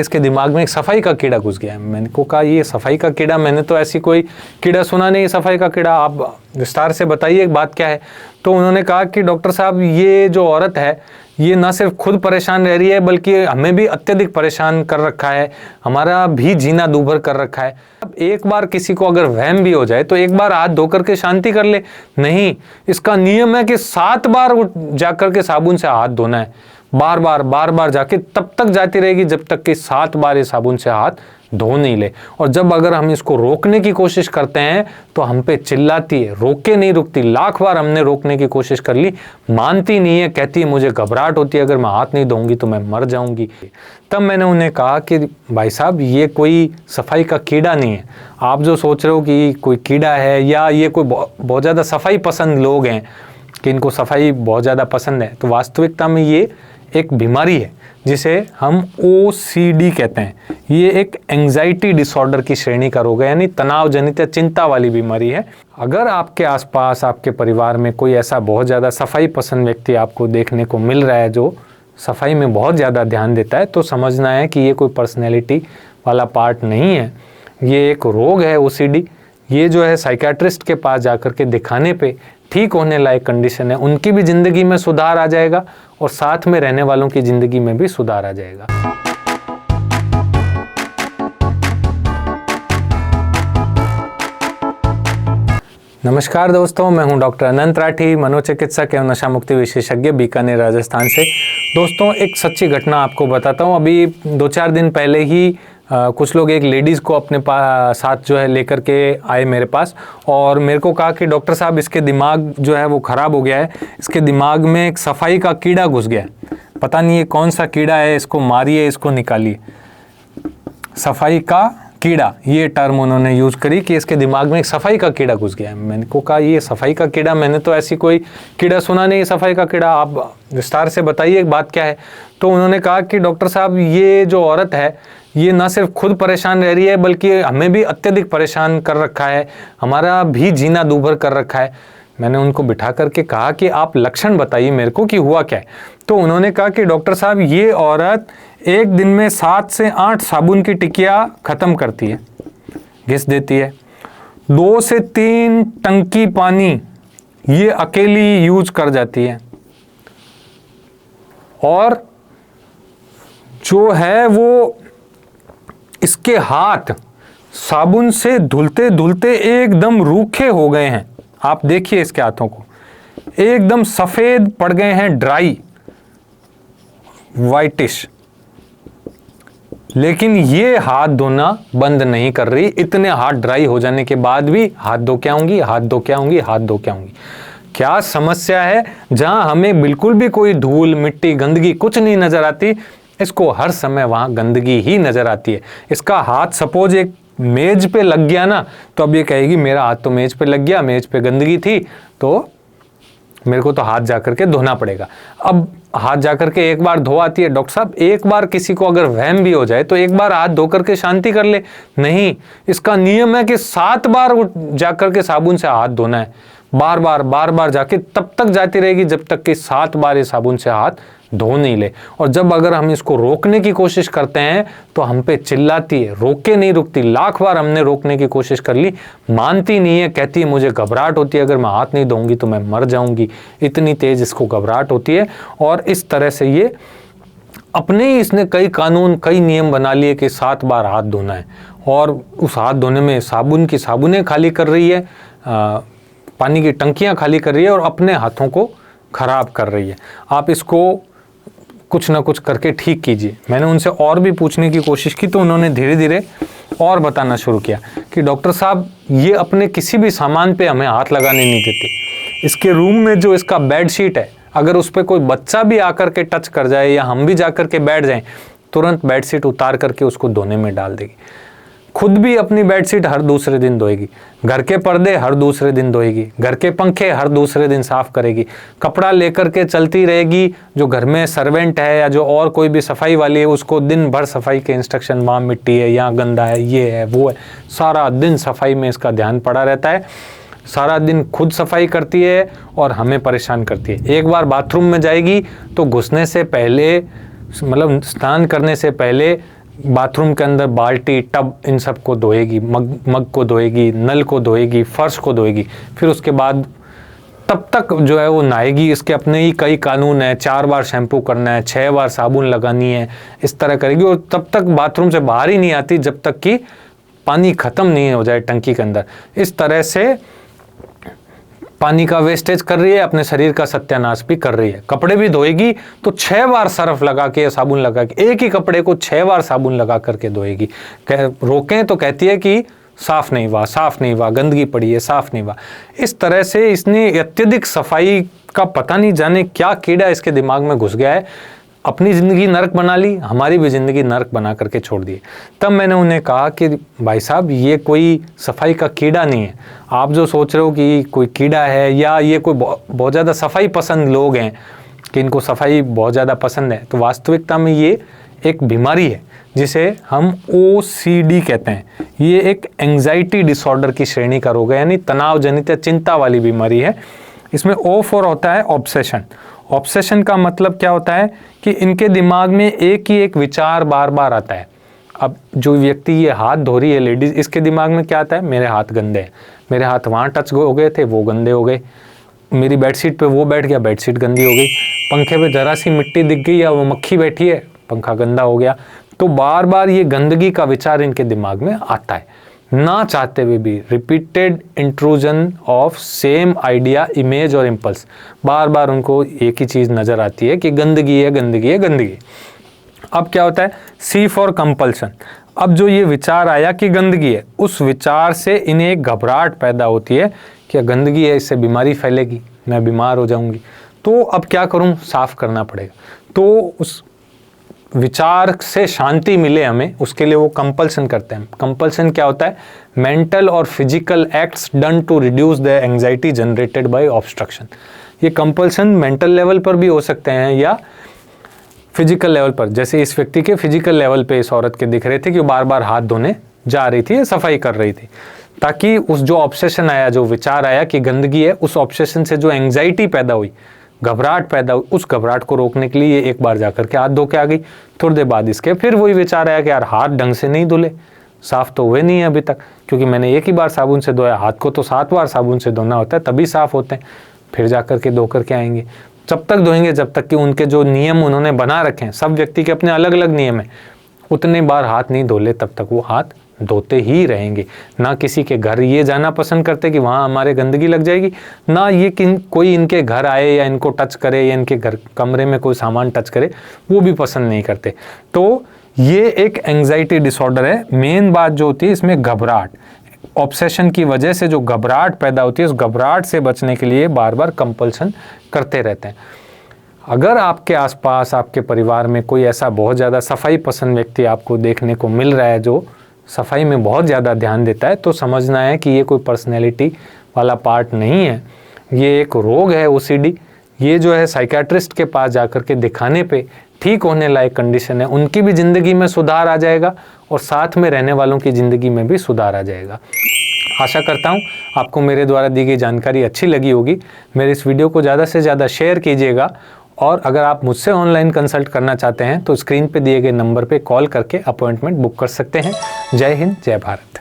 इसके दिमाग में एक सफाई का कीड़ा घुस गया है। मैंने को कहा ये सफाई का कीड़ा, मैंने तो ऐसी कोई कीड़ा सुना नहीं, सफाई का कीड़ा, आप विस्तार से बताइए बात क्या है। तो उन्होंने कहा कि डॉक्टर साहब ये जो औरत है ये ना सिर्फ खुद परेशान रह रही है बल्कि हमें भी अत्यधिक परेशान कर रखा है, हमारा भी जीना दूभर कर रखा है। अब एक बार किसी को अगर वहम भी हो जाए तो एक बार हाथ धो करके शांति कर ले, नहीं, इसका नियम है कि 7 बार जाकर के साबुन से हाथ धोना है, बार बार जाके तब तक जाती रहेगी जब तक कि 7 बार ये साबुन से हाथ धो नहीं ले। और जब अगर हम इसको रोकने की कोशिश करते हैं तो हम पे चिल्लाती है, रोके नहीं रुकती। लाख बार हमने रोकने की कोशिश कर ली, मानती नहीं है, कहती है मुझे घबराहट होती है, अगर मैं हाथ नहीं धोऊंगी तो मैं मर जाऊंगी। तब मैंने उन्हें कहा कि भाई साहब ये कोई सफाई का कीड़ा नहीं है, आप जो सोच रहे हो कि कोई कीड़ा है या ये कोई बहुत ज़्यादा सफाई पसंद लोग हैं कि इनको सफाई बहुत ज़्यादा पसंद है, तो वास्तविकता में ये एक बीमारी है जिसे हम OCD कहते हैं। ये एक एंजाइटी डिसऑर्डर की श्रेणी का रोग है, यानी तनाव जनित या चिंता वाली बीमारी है। अगर आपके आसपास आपके परिवार में कोई ऐसा बहुत ज़्यादा सफाई पसंद व्यक्ति आपको देखने को मिल रहा है जो सफाई में बहुत ज़्यादा ध्यान देता है, तो समझना है कि ये कोई पर्सनैलिटी वाला पार्ट नहीं है, ये एक रोग है OCD। ये जो है साइकियाट्रिस्ट के पास जाकर के दिखाने पे ठीक होने लायक कंडीशन है, उनकी भी ज़िंदगी में सुधार आ जाएगा और साथ में रहने वालों की ज़िंदगी में भी सुधार आ जाएगा। नमस्कार दोस्तों, मैं हूं डॉक्टर अनंत राठी, मनोचिकित्सक एवं नशा मुक्ति विशेषज्ञ, बीकानेर राजस्थान से। दोस्तों एक सच्ची घटना आपको बताता हूं। अभी 2-4 दिन पहले ही कुछ लोग एक लेडीज़ को अपने साथ जो है लेकर के आए मेरे पास और मेरे को कहा कि डॉक्टर साहब इसके दिमाग जो है वो ख़राब हो गया है, इसके दिमाग में एक सफाई का कीड़ा घुस गया है, पता नहीं ये कौन सा कीड़ा है, इसको मारिए, इसको निकालिए। सफाई का कीड़ा, ये टर्म उन्होंने यूज़ करी कि इसके दिमाग में एक सफाई का कीड़ा घुस गया है। मैंने को कहा ये सफाई का कीड़ा, मैंने तो ऐसी कोई कीड़ा सुना नहीं, सफाई का कीड़ा, आप विस्तार से बताइए बात क्या है। तो उन्होंने कहा कि डॉक्टर साहब ये जो औरत है ये ना सिर्फ खुद परेशान रह रही है बल्कि हमें भी अत्यधिक परेशान कर रखा है, हमारा भी जीना दूभर कर रखा है। मैंने उनको बिठा करके कहा कि आप लक्षण बताइए मेरे को कि हुआ क्या है। तो उन्होंने कहा कि डॉक्टर साहब ये औरत एक दिन में 7 से 8 साबुन की टिकिया ख़त्म करती है, घिस देती है। 2 से 3 टंकी पानी ये अकेली यूज कर जाती है और जो है वो इसके हाथ साबुन से धुलते धुलते एकदम रूखे हो गए हैं। आप देखिए इसके हाथों को, एकदम सफ़ेद पड़ गए हैं, ड्राई, वाइटिश। लेकिन ये हाथ धोना बंद नहीं कर रही। इतने हाथ ड्राई हो जाने के बाद भी हाथ धो के आऊंगी, हाथ धो के आऊंगी, हाथ धो के आऊंगी। क्या समस्या है? जहां हमें बिल्कुल भी कोई धूल मिट्टी गंदगी कुछ नहीं नजर आती, इसको हर समय वहां गंदगी ही नजर आती है। इसका हाथ सपोज एक मेज पे लग गया ना, तो अब ये कहेगी मेरा हाथ तो मेज पे लग गया, मेज पे गंदगी थी तो मेरे को तो हाथ जाकर के धोना पड़ेगा। अब हाथ जाकर के एक बार धो आती है। डॉक्टर साहब एक बार किसी को अगर वहम भी हो जाए तो एक बार हाथ धो करके शांति कर ले, नहीं, इसका नियम है कि 7 बार जाकर के साबुन से हाथ धोना है, बार बार जाके तब तक जाती रहेगी जब तक कि 7 बार ये साबुन से हाथ धो नहीं ले। और जब अगर हम इसको रोकने की कोशिश करते हैं तो हम पे चिल्लाती है, रोके नहीं रुकती। लाख बार हमने रोकने की कोशिश कर ली, मानती नहीं है, कहती है मुझे घबराहट होती है, अगर मैं हाथ नहीं धोऊंगी तो मैं मर जाऊंगी। इतनी तेज इसको घबराहट होती है और इस तरह से ये अपने ही इसने कई कानून कई नियम बना लिए कि 7 बार हाथ धोना है और उस हाथ धोने में साबुनें खाली कर रही है, पानी की टंकियाँ खाली कर रही है और अपने हाथों को खराब कर रही है। आप इसको कुछ ना कुछ करके ठीक कीजिए। मैंने उनसे और भी पूछने की कोशिश की तो उन्होंने धीरे धीरे और बताना शुरू किया कि डॉक्टर साहब ये अपने किसी भी सामान पे हमें हाथ लगाने नहीं देते। इसके रूम में जो इसका बेड शीट है, अगर उस पर कोई बच्चा भी आकर के टच कर जाए या हम भी जाकर के बैठ जाएं, तुरंत बेड शीट उतार करके उसको धोने में डाल देगी। खुद भी अपनी बेडशीट हर दूसरे दिन धोएगी, घर के पर्दे हर दूसरे दिन धोएगी, घर के पंखे हर दूसरे दिन साफ करेगी, कपड़ा लेकर के चलती रहेगी। जो घर में सर्वेंट है या जो और कोई भी सफाई वाली है उसको दिन भर सफाई के इंस्ट्रक्शन, वहाँ मिट्टी है, यहाँ गंदा है, ये है, वो है, सारा दिन सफाई में इसका ध्यान पड़ा रहता है। सारा दिन खुद सफाई करती है और हमें परेशान करती है। एक बार बाथरूम में जाएगी तो घुसने से पहले, मतलब स्नान करने से पहले बाथरूम के अंदर बाल्टी, टब, इन सब को धोएगी, मग को धोएगी, नल को धोएगी, फर्श को धोएगी, फिर उसके बाद तब तक जो है वो नहाएगी। इसके अपने ही कई कानून है, 4 बार शैम्पू करना है, 6 बार साबुन लगानी है, इस तरह करेगी और तब तक बाथरूम से बाहर ही नहीं आती जब तक कि पानी ख़त्म नहीं हो जाए टंकी के अंदर। इस तरह से पानी का वेस्टेज कर रही है, अपने शरीर का सत्यानाश भी कर रही है। कपड़े भी धोएगी तो 6 बार सर्फ लगा के, साबुन लगा के, एक ही कपड़े को 6 बार साबुन लगा करके धोएगी। रोकें तो कहती है कि साफ नहीं हुआ, साफ नहीं हुआ, गंदगी पड़ी है, साफ नहीं हुआ। इस तरह से इसने अत्यधिक सफाई का पता नहीं जाने क्या कीड़ा इसके दिमाग में घुस गया है, अपनी ज़िंदगी नरक बना ली, हमारी भी ज़िंदगी नरक बना करके छोड़ दी। तब मैंने उन्हें कहा कि भाई साहब, ये कोई सफाई का कीड़ा नहीं है। आप जो सोच रहे हो कि कोई कीड़ा है या ये कोई बहुत ज़्यादा सफाई पसंद लोग हैं कि इनको सफाई बहुत ज़्यादा पसंद है, तो वास्तविकता में ये एक बीमारी है जिसे हम OCD कहते हैं। ये एक एंग्जाइटी डिसऑर्डर की श्रेणी का रोग है, यानी तनाव जनित या चिंता वाली बीमारी है। इसमें O फॉर होता है ऑब्सेशन। ऑब्सेशन का मतलब क्या होता है कि इनके दिमाग में एक ही एक विचार बार बार आता है। अब जो व्यक्ति ये हाथ धो रही है लेडीज़, इसके दिमाग में क्या आता है, मेरे हाथ गंदे हैं, मेरे हाथ वहाँ टच हो गए थे, वो गंदे हो गए, मेरी बेडशीट पे वो बैठ गया, बेडशीट गंदी हो गई, पंखे पे ज़रा सी मिट्टी दिख गई या वो मक्खी बैठी है, पंखा गंदा हो गया। तो बार बार ये गंदगी का विचार इनके दिमाग में आता है, ना चाहते हुए भी। Repeated intrusion of same idea, image और इम्पल्स, बार बार उनको एक ही चीज़ नज़र आती है कि गंदगी है, गंदगी है, गंदगी। अब क्या होता है, C फॉर कंपल्सन। अब जो ये विचार आया कि गंदगी है, उस विचार से इन्हें एक घबराहट पैदा होती है कि गंदगी है, इससे बीमारी फैलेगी, मैं बीमार हो जाऊंगी, तो अब क्या करूं, साफ करना पड़ेगा। तो उस विचार से शांति मिले हमें, उसके लिए वो कंपल्सन करते हैं। कंपल्सन क्या होता है, मेंटल और physical acts done to reduce the anxiety generated by obstruction. ये कंपल्सन मेंटल लेवल पर भी हो सकते हैं या फिजिकल लेवल पर। जैसे इस व्यक्ति के फिजिकल लेवल पे इस औरत के दिख रहे थे कि वो बार बार हाथ धोने जा रही थी या सफाई कर रही थी, ताकि उस जो ऑब्सेशन आया, जो विचार आया कि गंदगी है, उस ऑब्सेशन से जो एंग्जाइटी पैदा हुई, घबराहट पैदा हुई, उस घबराहट को रोकने के लिए एक बार जाकर के हाथ धो के आ गई। थोड़ी देर बाद इसके फिर वही विचार आया कि यार हाथ ढंग से नहीं धुले, साफ़ तो हुए नहीं है अभी तक, क्योंकि मैंने एक ही बार साबुन से धोया, हाथ को तो 7 बार साबुन से धोना होता है तभी साफ़ होते हैं। फिर जाकर के धो करके आएंगे, जब तक धोएंगे जब तक कि उनके जो नियम उन्होंने बना रखे हैं, सब व्यक्ति के अपने अलग अलग नियम हैं, उतने बार हाथ नहीं धोले तब तक वो हाथ धोते ही रहेंगे। ना किसी के घर ये जाना पसंद करते कि वहाँ हमारे गंदगी लग जाएगी, ना ये कोई इनके घर आए या इनको टच करे या इनके घर कमरे में कोई सामान टच करे, वो भी पसंद नहीं करते। तो ये एक एंग्जाइटी डिसऑर्डर है। मेन बात जो होती है इसमें घबराहट, ऑब्सेशन की वजह से जो घबराहट पैदा होती है, उस घबराहट से बचने के लिए बार बार कंपल्सन करते रहते हैं। अगर आपके आसपास, आपके परिवार में कोई ऐसा बहुत ज़्यादा सफाई पसंद व्यक्ति आपको देखने को मिल रहा है जो सफाई में बहुत ज़्यादा ध्यान देता है, तो समझना है कि ये कोई पर्सनैलिटी वाला पार्ट नहीं है, ये एक रोग है OCD। ये जो है साइकियाट्रिस्ट के पास जाकर के दिखाने पे ठीक होने लायक कंडीशन है। उनकी भी ज़िंदगी में सुधार आ जाएगा और साथ में रहने वालों की ज़िंदगी में भी सुधार आ जाएगा। आशा करता हूँ आपको मेरे द्वारा दी गई जानकारी अच्छी लगी होगी। मेरे इस वीडियो को ज़्यादा से ज़्यादा शेयर कीजिएगा, और अगर आप मुझसे ऑनलाइन कंसल्ट करना चाहते हैं तो स्क्रीन पे दिए गए नंबर पे कॉल करके अपॉइंटमेंट बुक कर सकते हैं। जय हिंद, जय भारत।